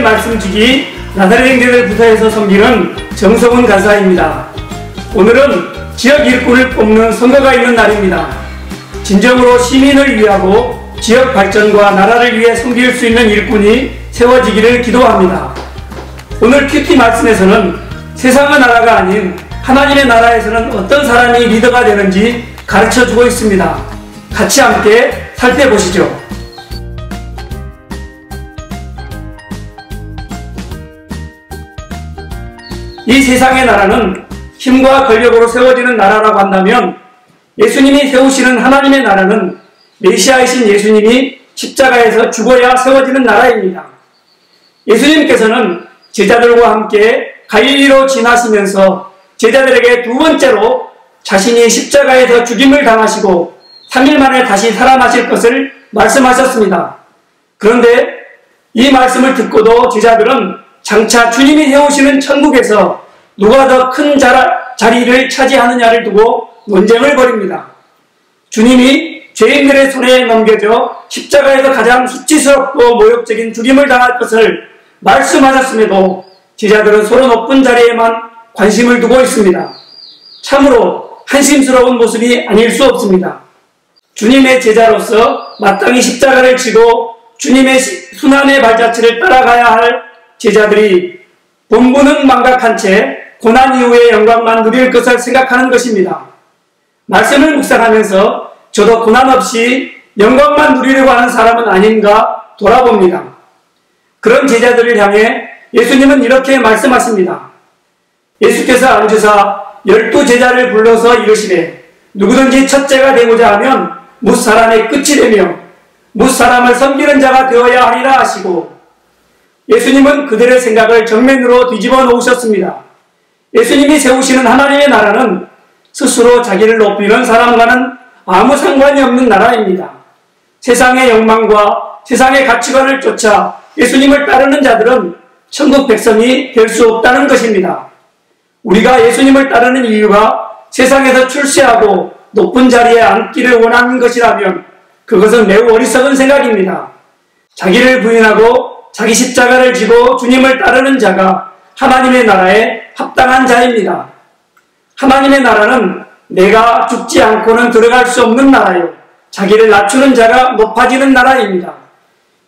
하나님의 말씀 주기 나사렛 행대들 부서에서 섬기는 정성훈 간사입니다. 오늘은 지역 일꾼을 뽑는 선거가 있는 날입니다. 진정으로 시민을 위하고 지역 발전과 나라를 위해 섬길 수 있는 일꾼이 세워지기를 기도합니다. 오늘 큐티 말씀에서는 세상의 나라가 아닌 하나님의 나라에서는 어떤 사람이 리더가 되는지 가르쳐주고 있습니다. 같이 함께 살펴보시죠. 이 세상의 나라는 힘과 권력으로 세워지는 나라라고 한다면 예수님이 세우시는 하나님의 나라는 메시아이신 예수님이 십자가에서 죽어야 세워지는 나라입니다. 예수님께서는 제자들과 함께 갈릴리로 지나시면서 제자들에게 두 번째로 자신이 십자가에서 죽임을 당하시고 3일 만에 다시 살아나실 것을 말씀하셨습니다. 그런데 이 말씀을 듣고도 제자들은 장차 주님이 세우시는 천국에서 누가 더 큰 자리를 차지하느냐를 두고 논쟁을 벌입니다. 주님이 죄인들의 손에 넘겨져 십자가에서 가장 수치스럽고 모욕적인 죽임을 당할 것을 말씀하셨음에도 제자들은 서로 높은 자리에만 관심을 두고 있습니다. 참으로 한심스러운 모습이 아닐 수 없습니다. 주님의 제자로서 마땅히 십자가를 지고 주님의 순환의 발자취를 따라가야 할 제자들이 본분은 망각한 채 고난 이후의 영광만 누릴 것을 생각하는 것입니다. 말씀을 묵상하면서 저도 고난 없이 영광만 누리려고 하는 사람은 아닌가 돌아봅니다. 그런 제자들을 향해 예수님은 이렇게 말씀하십니다. 예수께서 앉으사 12제자를 불러서 이르시되 누구든지 첫째가 되고자 하면 뭇사람의 끝이 되며 뭇사람을 섬기는 자가 되어야 하리라 하시고, 예수님은 그들의 생각을 정면으로 뒤집어 놓으셨습니다. 예수님이 세우시는 하나님의 나라는 스스로 자기를 높이는 사람과는 아무 상관이 없는 나라입니다. 세상의 욕망과 세상의 가치관을 쫓아 예수님을 따르는 자들은 천국 백성이 될 수 없다는 것입니다. 우리가 예수님을 따르는 이유가 세상에서 출세하고 높은 자리에 앉기를 원하는 것이라면 그것은 매우 어리석은 생각입니다. 자기를 부인하고 자기 십자가를 지고 주님을 따르는 자가 하나님의 나라에 합당한 자입니다. 하나님의 나라는 내가 죽지 않고는 들어갈 수 없는 나라요, 자기를 낮추는 자가 높아지는 나라입니다.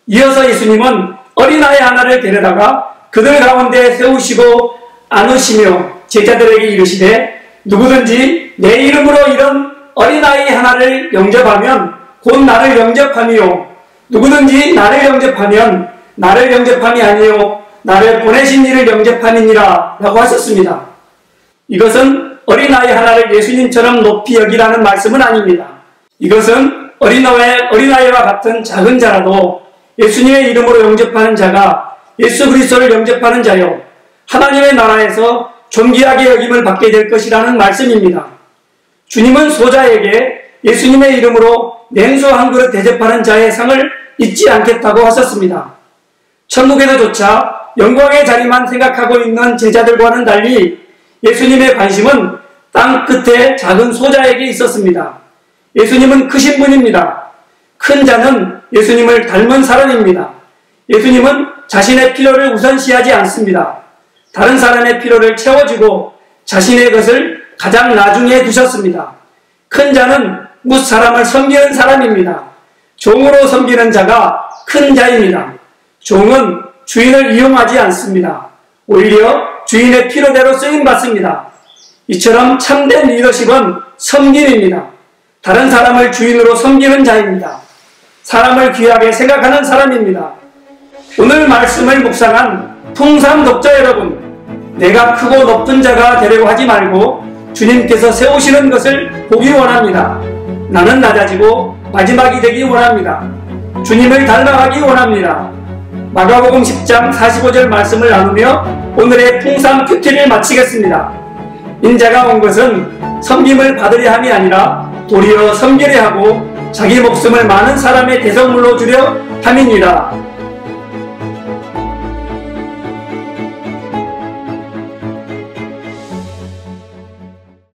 이어서 예수님은 어린아이 하나를 데려다가 그들 가운데 세우시고 안으시며 제자들에게 이르시되 누구든지 내 이름으로 이런 어린아이 하나를 영접하면 곧 나를 영접하며 누구든지 나를 영접하면 나를 영접함이 아니요 나를 보내신 이를 영접함이니라 라고 하셨습니다. 이것은 어린아이 하나를 예수님처럼 높이 여기라는 말씀은 아닙니다. 이것은 어린아이와 같은 작은 자라도 예수님의 이름으로 영접하는 자가 예수 그리스도를 영접하는 자요 하나님의 나라에서 존귀하게 여김을 받게 될 것이라는 말씀입니다. 주님은 소자에게 예수님의 이름으로 냉수 한 그릇 대접하는 자의 상을 잊지 않겠다고 하셨습니다. 천국에서조차 영광의 자리만 생각하고 있는 제자들과는 달리 예수님의 관심은 땅 끝에 작은 소자에게 있었습니다. 예수님은 크신 분입니다. 큰 자는 예수님을 닮은 사람입니다. 예수님은 자신의 필요를 우선시하지 않습니다. 다른 사람의 필요를 채워주고 자신의 것을 가장 나중에 두셨습니다. 큰 자는 뭇사람을 섬기는 사람입니다. 종으로 섬기는 자가 큰 자입니다. 종은 주인을 이용하지 않습니다. 오히려 주인의 필요대로 쓰임받습니다. 이처럼 참된 리더십은 섬김입니다. 다른 사람을 주인으로 섬기는 자입니다. 사람을 귀하게 생각하는 사람입니다. 오늘 말씀을 묵상한 풍삼 독자 여러분, 내가 크고 높은 자가 되려고 하지 말고 주님께서 세우시는 것을 보기 원합니다. 나는 낮아지고 마지막이 되기 원합니다. 주님을 닮아가기 원합니다. 마가복음 10장 45절 말씀을 나누며 오늘의 풍삼 큐티를 마치겠습니다. 인자가 온 것은 섬김을 받으려 함이 아니라 도리어 섬기려 하고 자기 목숨을 많은 사람의 대성물로 주려 함이니라.